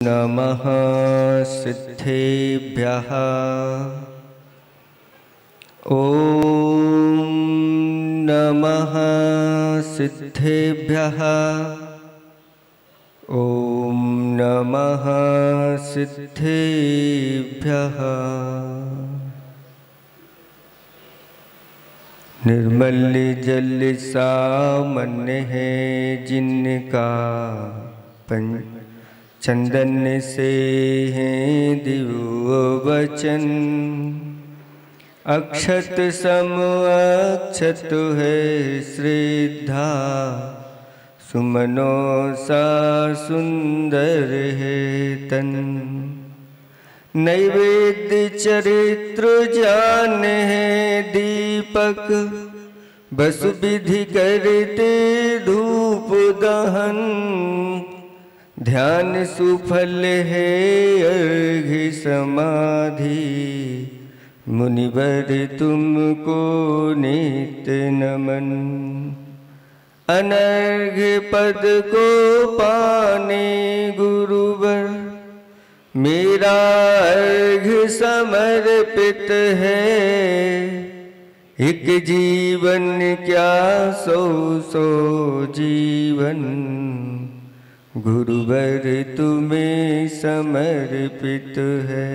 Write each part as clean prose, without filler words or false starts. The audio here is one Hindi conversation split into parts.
नमः सिद्धेभ्यः। ॐ नमः सिद्धेभ्यः। ॐ नमः सिद्धेभ्यः। निर्मल जल सामान्य है जिनका चंदन से हैं दिव्य वचन। अक्षत सम अक्षत है श्रद्धा, सुमनों सा सुंदर है तन। नैवेद्य चरित्र जान है दीपक, बस विधि करते धूप दहन। ध्यान सुफल है अर्घ्य समाधि, मुनिवर तुमको नित्य नमन। अनर्घ्य पद को पाने गुरुवर, मेरा अर्घ्य समर्पित है। एक जीवन क्या सौ सौ जीवन, गुरुवर तुम्हें समर्पित है।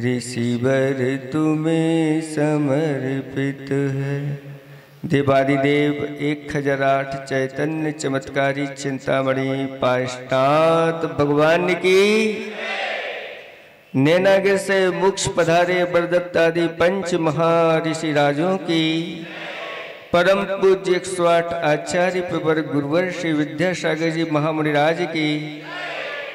ऋषिवर तुम्हें समर्पित है। देवादिदेव 1008 चैतन्य चमत्कारी चिंतामणि पाष्टात भगवान की। नैनागिर से मोक्ष पधारे बरदत्त आदि पंच महर्षि राजों की। परम पूज्य 108 आचार्य प्रवर गुरुवर श्री विद्यासागर जी महामुनिराज की।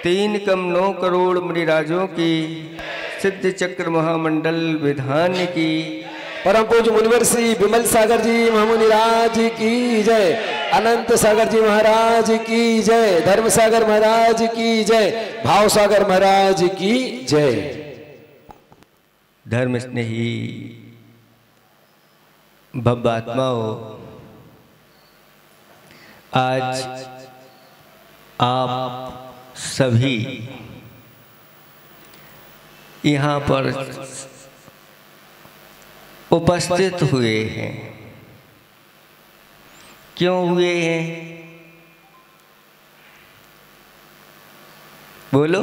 3 कम 9 करोड़ मुनिराजों की। सिद्ध चक्र महामंडल विधान की। परम पूज्य मुनिवर श्री विमल सागर जी महामुनिराज की जय। अनंत सागर जी महाराज की जय। धर्म सागर महाराज की जय। भाव सागर महाराज की जय। धर्म स्नेही भव्यात्माओं, आज आप सभी यहाँ पर उपस्थित हुए हैं। क्यों हुए हैं? बोलो।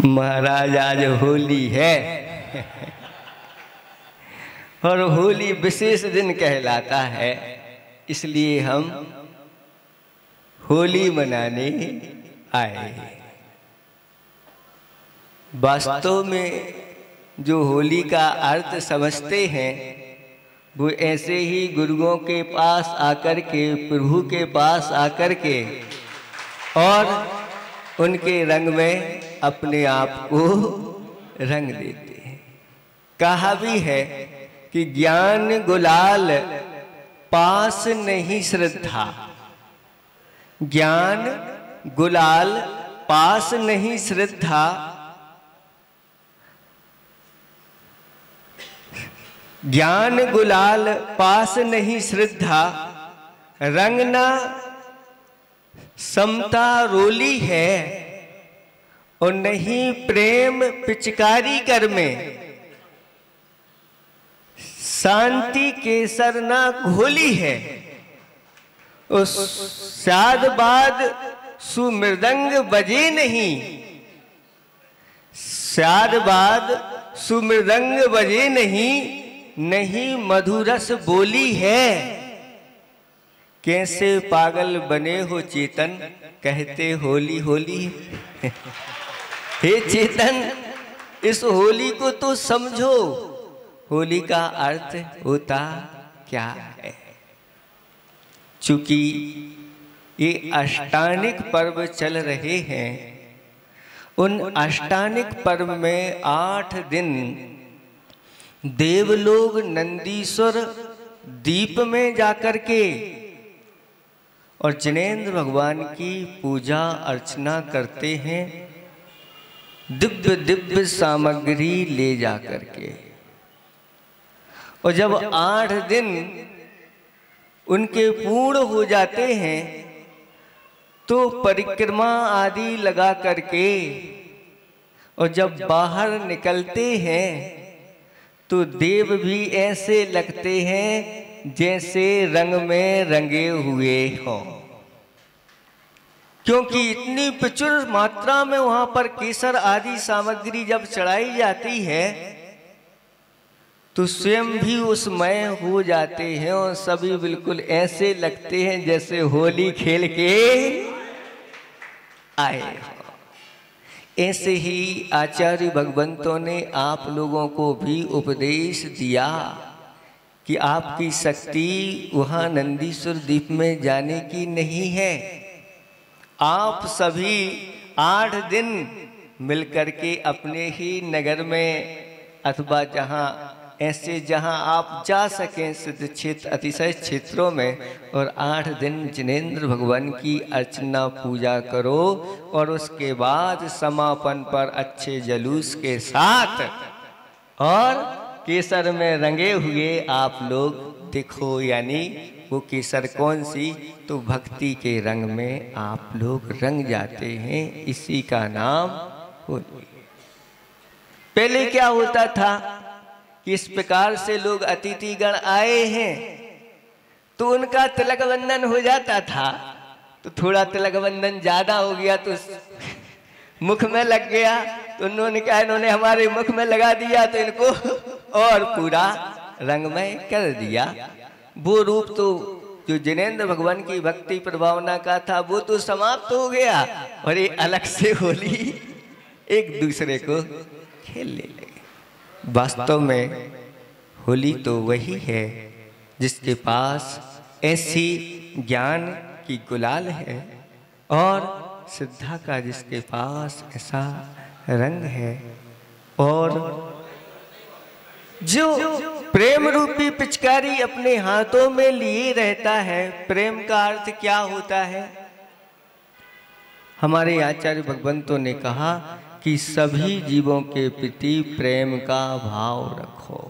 महाराज आज होली है और होली विशेष दिन कहलाता है, इसलिए हम होली मनाने आए। वास्तव में जो होली का अर्थ समझते हैं वो ऐसे ही गुरुओं के पास आकर के, प्रभु के पास आकर के और उनके रंग में अपने आप को रंग देते हैं। कहा भी है कि ज्ञान गुलाल पास नहीं श्रद्धा। ज्ञान गुलाल पास नहीं श्रद्धा, ज्ञान गुलाल पास नहीं श्रद्धा। रंगना समता रोली है और नहीं प्रेम पिचकारी कर में। शांति केसर ना घोली है। उस शाद बाद सुमृदंग बजे नहीं। शाद बाद सुमृदंग बजे नहीं, नहीं मधुरस बोली है। कैसे पागल बने हो चेतन, कहते होली होली। हे चेतन, इस होली को तो समझो। होली का अर्थ होता क्या है? चूंकि ये अष्टानिक पर्व चल रहे हैं, उन अष्टानिक पर्व में 8 दिन देवलोग नंदीश्वर दीप में जाकर के और जिनेंद्र भगवान की पूजा अर्चना करते हैं, दिव्य दिव्य सामग्री ले जाकर के। और जब 8 दिन उनके पूर्ण हो जाते हैं तो परिक्रमा आदि लगा करके और जब बाहर निकलते हैं तो देव भी ऐसे लगते हैं जैसे रंग में रंगे हुए हों, क्योंकि इतनी प्रचुर मात्रा में वहां पर केसर आदि सामग्री जब चढ़ाई जाती है तो स्वयं भी उसमय हो जाते हैं और सभी बिल्कुल ऐसे लगते हैं जैसे होली खेल के आए। ऐसे ही आचार्य भगवंतों ने आप लोगों को भी उपदेश दिया कि आपकी शक्ति वहाँ नंदीश्वर द्वीप में जाने की नहीं है। आप सभी 8 दिन मिलकर के अपने ही नगर में अथवा जहाँ आप जा सकें सिद्ध क्षेत्र अतिशय क्षेत्रों में, और 8 दिन जिनेंद्र भगवान की अर्चना पूजा करो और उसके बाद समापन पर अच्छे जलूस के साथ और केसर में रंगे हुए आप लोग दिखो। यानी वो केसर कौन सी? तो भक्ति के रंग में आप लोग रंग जाते हैं, इसी का नाम होली। पहले क्या होता था कि इस प्रकार से लोग अतिथिगण आए हैं तो उनका तिलक बंधन हो जाता था, तो थोड़ा तिलक बंधन ज्यादा हो गया तो मुख में लग गया, तो उन्होंने कहा इन्होंने हमारे मुख में लगा दिया तो इनको और पूरा रंगमय कर दिया। वो रूप तो जो जिनेंद्र भगवान की भक्ति प्रभावना का था वो तो समाप्त हो गया और ये अलग से होली एक दूसरे को खेलने लगे। वास्तव में होली तो वही है जिसके पास ऐसी ज्ञान की गुलाल है और श्रद्धा का जिसके पास ऐसा रंग है, और जो प्रेम रूपी पिचकारी अपने हाथों में लिए रहता है। प्रेम का अर्थ क्या होता है? हमारे आचार्य भगवंतों ने कहा कि सभी जीवों के प्रति प्रेम का भाव रखो,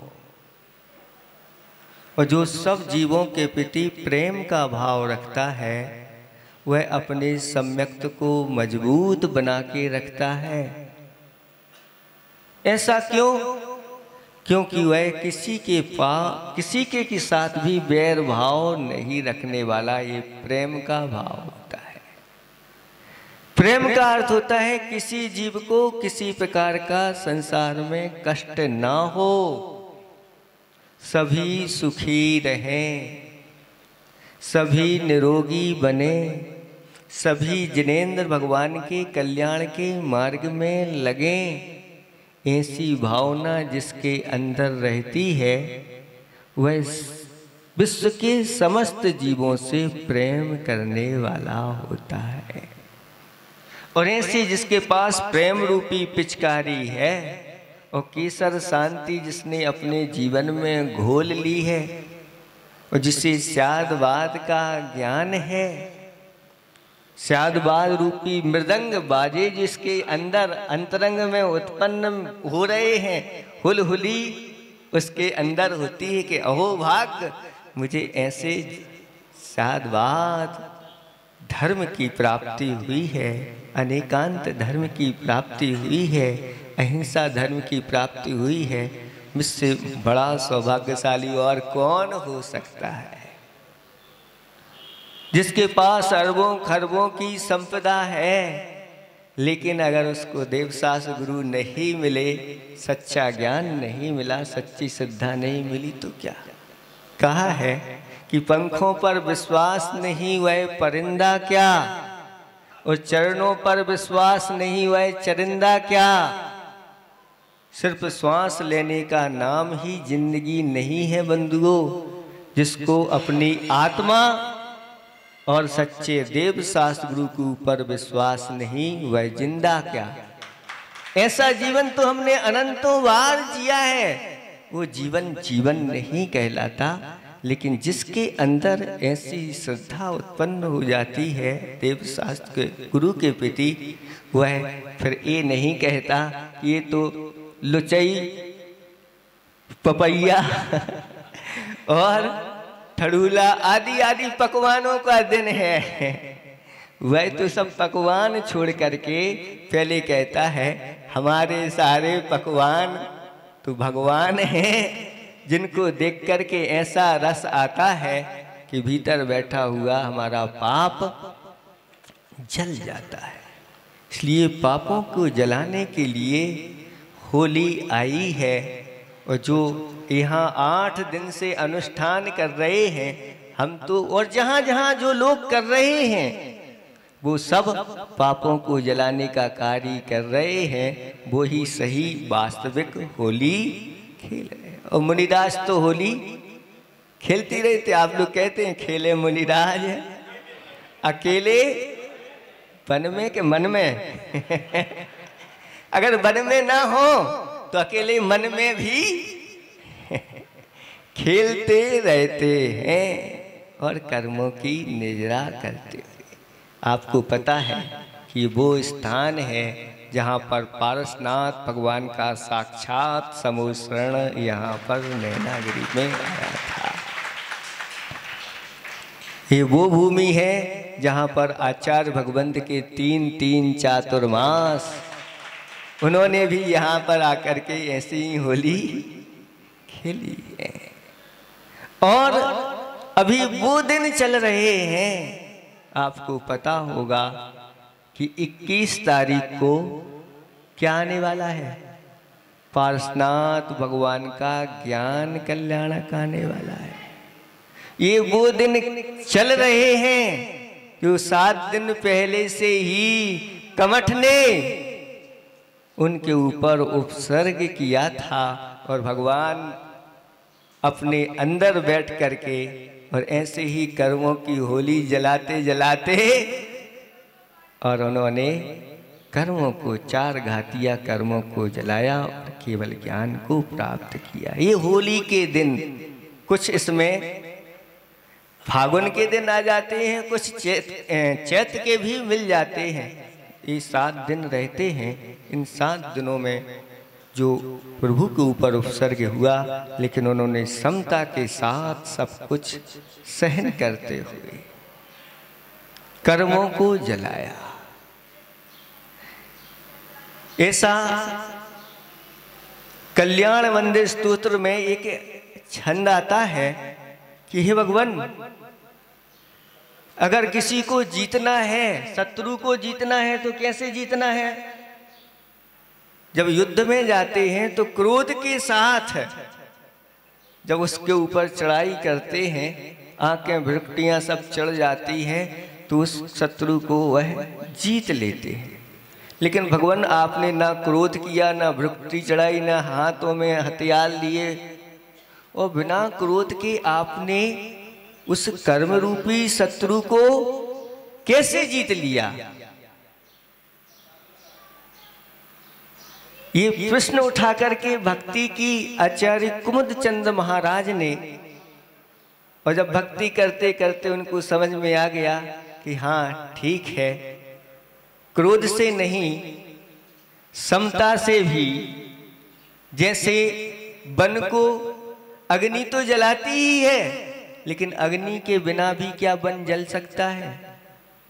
और जो सब जीवों के प्रति प्रेम का भाव रखता है वह अपने सम्यक्त को मजबूत बना के रखता है। ऐसा क्यों? क्योंकि वह किसी के साथ भी बैर भाव नहीं रखने वाला, ये प्रेम का भाव होता है। प्रेम का अर्थ होता है किसी जीव को किसी प्रकार का संसार में कष्ट ना हो, सभी सुखी रहें, सभी निरोगी बने, सभी जिनेंद्र भगवान के कल्याण के मार्ग में लगें। ऐसी भावना जिसके अंदर रहती है वह विश्व के समस्त जीवों से प्रेम करने वाला होता है। और ऐसी जिसके पास प्रेम रूपी पिचकारी है और केसर शांति जिसने अपने जीवन में घोल ली है और जिसे स्यादवाद का ज्ञान है, स्यादवाद रूपी मृदंग बाजे जिसके अंदर अंतरंग में उत्पन्न हो रहे हैं, हुलहुली उसके अंदर होती है कि अहो भाग मुझे ऐसे स्यादवाद धर्म की प्राप्ति हुई है, अनेकांत धर्म की प्राप्ति हुई है, अहिंसा धर्म की प्राप्ति हुई है। मुझसे बड़ा सौभाग्यशाली और कौन हो सकता है? जिसके पास अरबों खरबों की संपदा है, लेकिन अगर उसको देवशास्त्र गुरु नहीं मिले, सच्चा ज्ञान नहीं मिला, सच्ची श्रद्धा नहीं मिली तो क्या? कहा है कि पंखों पर विश्वास नहीं वह परिंदा क्या, और चरणों पर विश्वास नहीं वह चरिंदा क्या। सिर्फ श्वास लेने का नाम ही जिंदगी नहीं है बंधुओं। जिसको अपनी आत्मा और सच्चे देव शास्त्र गुरु के ऊपर विश्वास नहीं वह जिंदा क्या। ऐसा जीवन तो हमने अनंतों बार जिया है, वो जीवन जीवन नहीं कहलाता। लेकिन जिसके अंदर ऐसी श्रद्धा उत्पन्न हो जाती है देव शास्त्र के गुरु के प्रति, वह फिर ये नहीं कहता कि ये तो लुचई पपैया और ठड़ूला आदि आदि पकवानों का दिन है। वह तो सब पकवान छोड़ करके पहले कहता है हमारे सारे पकवान तो भगवान हैं, जिनको देख करके ऐसा रस आता है कि भीतर बैठा हुआ हमारा पाप जल जाता है। इसलिए पापों को जलाने के लिए होली आई है। और जो यहाँ 8 दिन से अनुष्ठान कर रहे हैं हम तो, और जहाँ जहाँ जो लोग कर रहे हैं वो सब पापों को जलाने का कार्य कर रहे हैं। वो ही सही वास्तविक होली खेल रहे हैं। और मुनिदास तो होली खेलती रहते। आप लोग कहते हैं खेले मुनिराज अकेले वन में के मन में अगर वन में ना हो तो अकेले मन में भी खेलते रहते हैं और कर्मों की निजरा करते हुए। आपको पता है कि वो स्थान है जहाँ पर पारसनाथ भगवान का साक्षात समुद्रण यहाँ पर नैनागिरी में आया था। ये वो भूमि है जहाँ पर आचार्य भगवंत के 3 चातुर्मास उन्होंने भी यहाँ पर आकर के ऐसी ही होली खेली है। और अभी वो दिन चल रहे हैं। आपको पता होगा कि 21 तारीख को क्या आने वाला है? पारसनाथ भगवान का ज्ञान कल्याणक आने वाला है। ये वो दिन चल रहे हैं जो 7 दिन पहले से ही कमठ ने उनके ऊपर उपसर्ग किया था। और भगवान अपने अंदर बैठ करके और ऐसे ही कर्मों की होली जलाते जलाते और उन्होंने कर्मों को 4 घातिया कर्मों को जलाया और केवल ज्ञान को प्राप्त किया। ये होली के दिन कुछ इसमें फागुन के दिन आ जाते हैं, कुछ चैत के भी मिल जाते हैं। ये 7 दिन रहते हैं। इन 7 दिनों में जो प्रभु के ऊपर उपसर्ग हुआ, लेकिन उन्होंने समता के साथ सब कुछ सहन करते हुए कर्मों को जलाया। ऐसा कल्याण वंदे स्तोत्र में एक छंद आता है कि हे भगवान, अगर किसी को जीतना है, शत्रु को जीतना है तो कैसे जीतना है? जब युद्ध में जाते हैं तो क्रोध के साथ जब उसके ऊपर चढ़ाई करते हैं, आंखें भृकुटियां सब चढ़ जाती हैं, तो उस शत्रु को वह जीत लेते हैं। लेकिन भगवान आपने ना क्रोध किया, ना भृकुटी चढ़ाई, ना हाथों में हथियार लिए, और बिना क्रोध के आपने उस कर्म रूपी शत्रु को कैसे जीत लिया? ये प्रश्न उठा करके भक्ति की आचार्य कुमुद चंद महाराज ने, और जब भक्ति करते करते उनको समझ में आ गया कि हाँ ठीक है, क्रोध से नहीं समता से भी, जैसे वन को अग्नि तो जलाती ही है, लेकिन अग्नि के बिना भी क्या वन जल सकता है?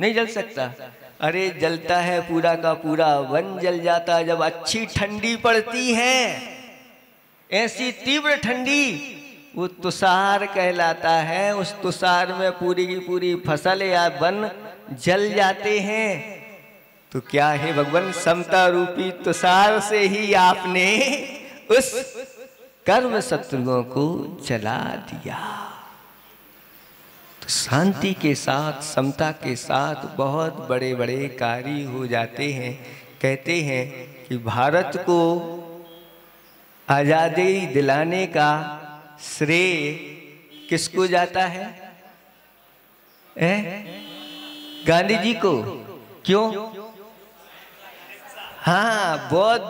नहीं जल सकता। अरे जलता है, पूरा का पूरा वन जल जाता है जब अच्छी ठंडी पड़ती है। ऐसी तीव्र ठंडी वो तुषार कहलाता है। उस तुषार में पूरी की पूरी फसल या वन जल जाते हैं। तो क्या है भगवान, समता रूपी तुषार से ही आपने उस कर्म शत्रुओं को जला दिया। तो शांति के साथ, समता के साथ बहुत बड़े बड़े कार्य हो जाते हैं। कहते हैं कि भारत को आजादी दिलाने का श्रेय किसको जाता है? गांधी जी को। क्यों? हाँ, बहुत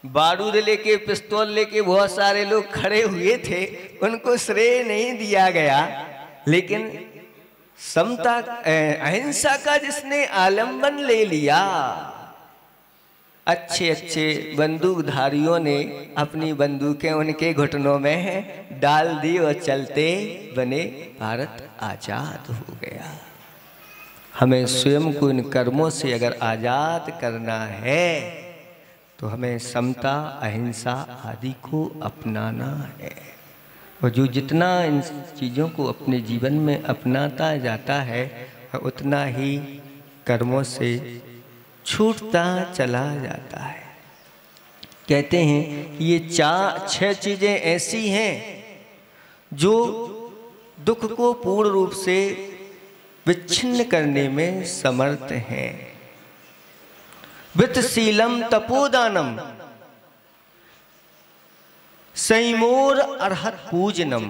बारूद लेके, पिस्तौल लेके बहुत सारे लोग खड़े हुए थे, उनको श्रेय नहीं दिया गया। लेकिन समता, अहिंसा का जिसने आलंबन ले लिया, अच्छे अच्छे बंदूकधारियों ने अपनी बंदूकें उनके घुटनों में डाल दी और चलते बने भारत आजाद हो गया। हमें स्वयं को इन कर्मों से अगर आज़ाद करना है तो हमें समता, अहिंसा आदि को अपनाना है। और जो जितना इन चीज़ों को अपने जीवन में अपनाता जाता है उतना ही कर्मों से छूटता चला जाता है। कहते हैं कि ये 6 चीज़ें ऐसी हैं जो दुख को पूर्ण रूप से विच्छिन्न करने में समर्थ हैं। वित्तशीलम तपोदानम संयमोर अर्हत पूजनम,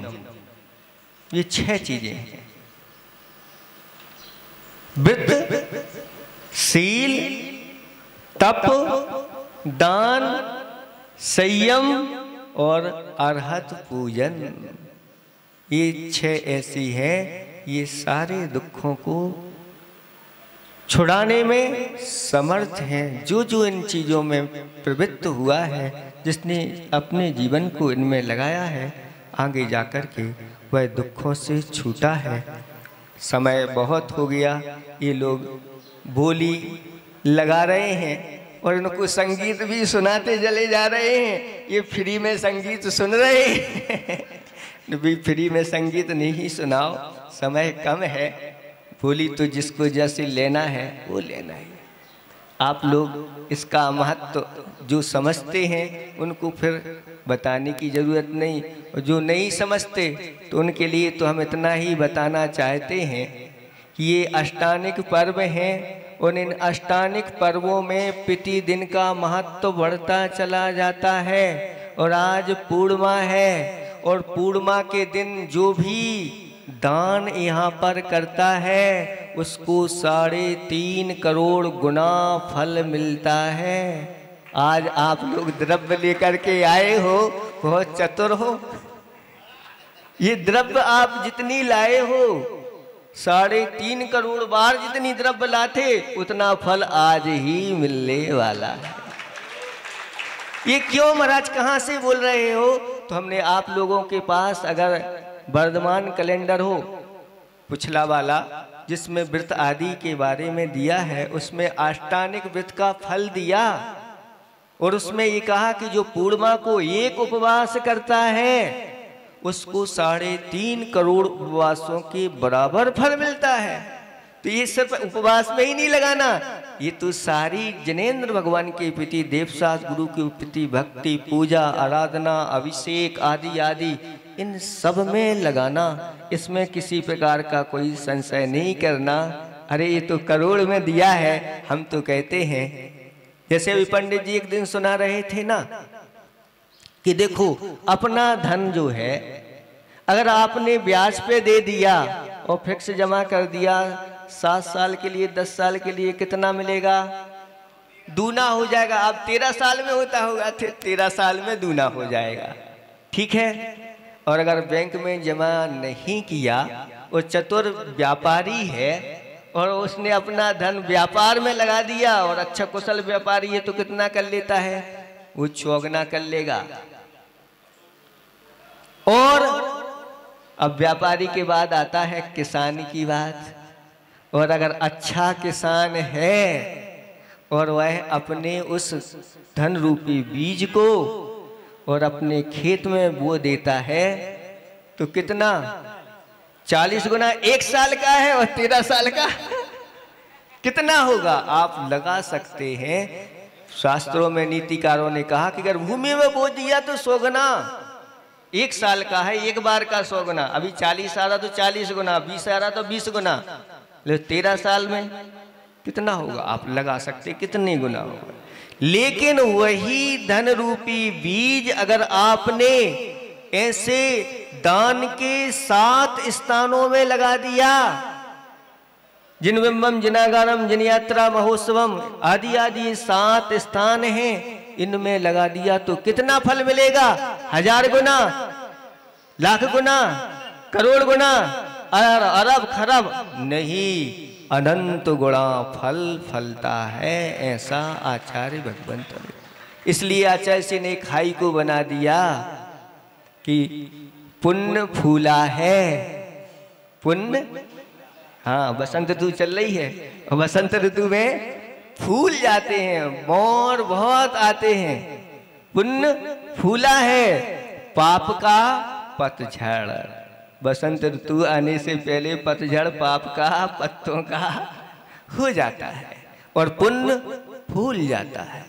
ये 6 चीजें हैं। वित्त, शील, तप, दान, संयम और अर्हत पूजन, ये 6 ऐसी हैं, ये सारे दुखों को छुड़ाने में समर्थ हैं। जो जो इन चीज़ों में प्रवृत्त हुआ है, जिसने अपने जीवन को इनमें लगाया है, आगे जाकर के वह दुखों से छूटा है। समय बहुत हो गया, ये लोग बोली लगा रहे हैं और इनको संगीत भी सुनाते चले जा रहे हैं। ये फ्री में संगीत सुन रहे हैं भी फ्री में संगीत नहीं सुनाओ, समय कम है, बोली तो जिसको जैसे लेना है वो लेना है। आप लोग इसका महत्व जो समझते हैं उनको फिर बताने की ज़रूरत नहीं, और जो नहीं समझते तो उनके लिए तो हम इतना ही बताना चाहते हैं कि ये अष्टानिक पर्व हैं और इन अष्टानिक पर्वों में प्रतिदिन का महत्व बढ़ता चला जाता है। और आज पूर्णिमा है और पूर्णिमा के दिन जो भी दान यहाँ पर करता है उसको 3.5 करोड़ गुना फल मिलता है। आज आप लोग द्रव्य लेकर के आए हो, बहुत चतुर हो। ये द्रव्य आप जितनी लाए हो 3.5 करोड़ बार जितनी द्रव्य लाते उतना फल आज ही मिलने वाला है। ये क्यों महाराज, कहाँ से बोल रहे हो? तो हमने आप लोगों के पास अगर वर्धमान कैलेंडर हो पिछला वाला, जिसमें व्रत आदि के बारे में दिया है, उसमें अष्टानिक व्रत का फल दिया और उसमें ये कहा कि जो पूर्णिमा को एक उपवास करता है उसको 3.5 करोड़ उपवासों के बराबर फल मिलता है। तो ये सब उपवास में ही नहीं लगाना, ये तो सारी जनेन्द्र भगवान के प्रति, देवसास गुरु के प्रति भक्ति, पूजा, आराधना, अभिषेक आदि आदि इन सब में लगाना। इसमें किसी प्रकार का कोई संशय नहीं करना। अरे ये तो करोड़ में दिया है, हम तो कहते हैं। जैसे अभी पंडित जी एक दिन सुना रहे थे ना कि देखो अपना धन जो है अगर आपने ब्याज पे दे दिया और फिक्स जमा कर दिया 7 साल के लिए, 10 साल के लिए, कितना मिलेगा? दूना हो जाएगा। अब 13 साल में होता होगा, 13 साल में दूना हो जाएगा, ठीक है। और अगर बैंक में जमा नहीं किया और चतुर व्यापारी है और उसने अपना धन व्यापार में लगा दिया और अच्छा कुशल व्यापारी है तो कितना कर लेता है? वो 4 गुना कर लेगा। और अब व्यापारी के बाद आता है किसान की बात। और अगर अच्छा किसान है और वह अपने उस धन रूपी बीज को और अपने खेत में बो देता है तो कितना? 40 गुना 1 साल का है और 13 साल का कितना होगा? आप लगा सकते हैं। शास्त्रों में नीतिकारों ने कहा कि अगर भूमि में बो दिया तो 100 गुना, 1 साल का है, एक बार का 100 गुना। अभी 40 आ रहा तो 40 गुना, 20 आ रहा तो 20 गुना, 13 साल में कितना होगा? आप लगा सकते कितने गुना होगा। लेकिन वही धन रूपी बीज अगर आपने ऐसे दान के 7 स्थानों में लगा दिया, जिन बिंबम, जिनागारम, जिन यात्रा महोत्सवम आदि आदि 7 स्थान हैं, इनमें लगा दिया तो कितना फल मिलेगा? 1000 गुना, लाख गुना, करोड़ गुना, अरब खरब नहीं, अनंत गुणा फल फलता है, ऐसा आचार्य भगवंत ने। इसलिए आचार्य जी ने खाई को बना दिया कि पुण्य फूला है, पुण्य, हाँ, बसंत ऋतु चल रही है और बसंत ऋतु में फूल जाते हैं, मोर बहुत आते हैं। पुण्य फूला है, पाप का पतझड़। बसंत ऋतु आने से पहले पतझड़ पाप का, पत्तों का हो जाता है और पुण्य फूल जाता है।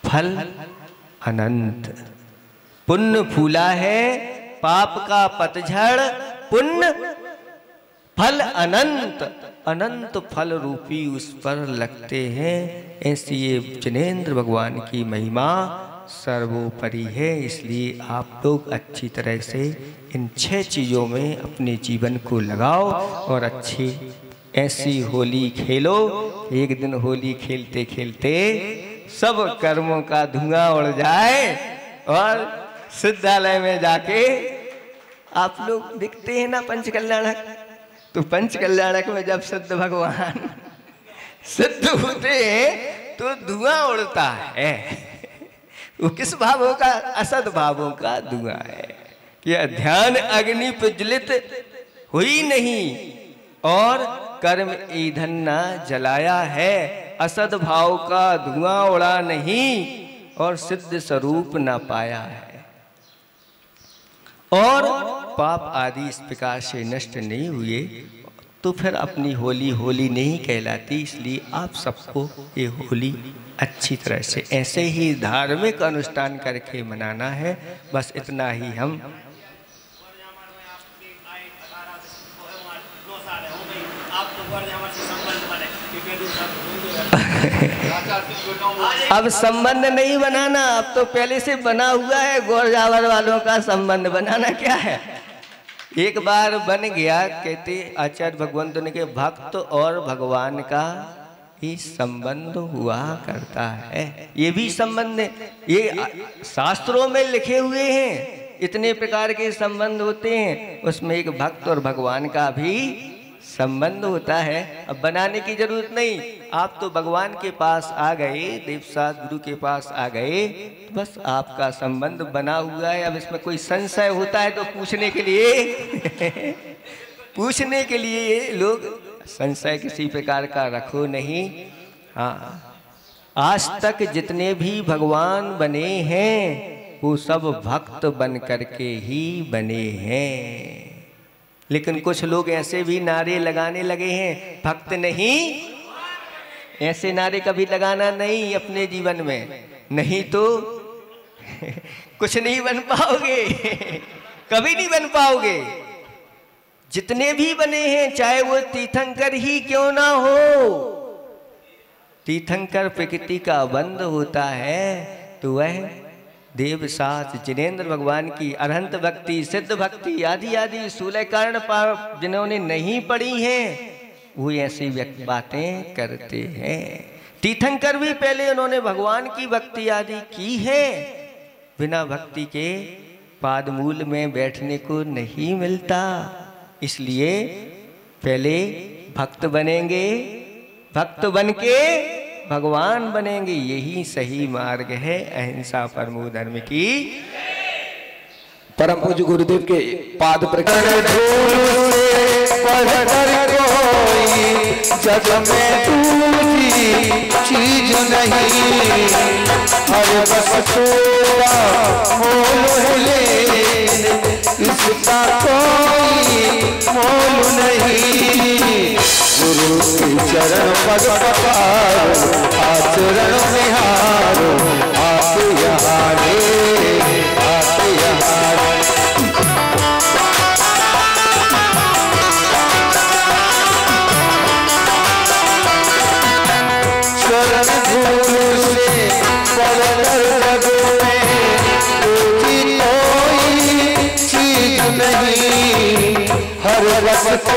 फल अनंत। पुण्य फूला है, पाप का पतझड़, पुण्य फल अनंत। अनंत फल रूपी उस पर लगते हैं। ऐसी ये जिनेंद्र भगवान की महिमा सर्वोपरि है। इसलिए आप लोग अच्छी तरह से इन 6 चीज़ों में अपने जीवन को लगाओ और अच्छी ऐसी होली खेलो। एक दिन होली खेलते खेलते सब कर्मों का धुआं उड़ जाए और सिद्धालय में जाके आप लोग दिखते हैं ना पंचकल्याणक, तो पंचकल्याणक में जब सिद्ध भगवान सिद्ध होते हैं तो धुआं उड़ता है। वो किस भावों का? असद भावों का धुआं है। यह ध्यान अग्नि प्रज्वलित हुई नहीं और कर्म ईंधन न जलाया है। असद भाव का धुआं उड़ा नहीं और सिद्ध स्वरूप न पाया है और पाप आदि इस प्रकार से नष्ट नहीं हुए तो फिर अपनी होली होली नहीं कहलाती। इसलिए आप सबको ये होली अच्छी तरह से ऐसे ही धार्मिक अनुष्ठान करके मनाना है। बस इतना ही हम अब संबंध नहीं बनाना, अब तो पहले से बना हुआ है। गौर जावर वालों का संबंध बनाना क्या है? एक बार बन गया। कहते आचार्य भगवंत ने के भक्त और भगवान का ही संबंध हुआ करता है। ये भी संबंध ये शास्त्रों में लिखे हुए हैं। इतने प्रकार के संबंध होते हैं, उसमें एक भक्त और भगवान का भी संबंध होता है। अब बनाने की जरूरत नहीं। आप तो भगवान के पास आ गए, देवसात गुरु के पास आ गए, बस आपका संबंध बना हुआ है। अब इसमें कोई संशय होता है तो पूछने के लिए पूछने के लिए लोग संशय किसी प्रकार का रखो नहीं। हाँ, आज तक जितने भी भगवान बने हैं वो सब भक्त बन करके ही बने हैं। लेकिन कुछ लोग ऐसे भी नारे लगाने लगे हैं, भक्त नहीं। ऐसे नारे कभी लगाना नहीं अपने जीवन में, नहीं तो कुछ नहीं बन पाओगे कभी नहीं बन पाओगे। जितने भी बने हैं, चाहे वो तीर्थंकर ही क्यों ना हो, तीर्थंकर प्रकृति का बंध होता है तो वह देवसात जिनेंद्र भगवान की अरहंत भक्ति, सिद्ध भक्ति आदि आदि 16 कारण पर जिन्होंने नहीं पढ़ी हैं वो ऐसी बातें करते हैं। तीर्थंकर भी पहले उन्होंने भगवान की भक्ति आदि की है। बिना भक्ति के पादमूल में बैठने को नहीं मिलता। इसलिए पहले भक्त बनेंगे, भक्त बन के भगवान बनेंगे। यही सही मार्ग है अहिंसा परमो धर्म की। परम पूज्य गुरुदेव के पाद प्रकट जग में दूसरी चीज नहीं, हर बस थोड़ा मोल ले, इसका कोई मोल नहीं। गुरु के चरण पद पखारो, आचरण निहारो, आप यहाँ रे, आप यहाँ रे। चरण धूल से पलकर लगोए, कोई चीज नहीं, हर वक्त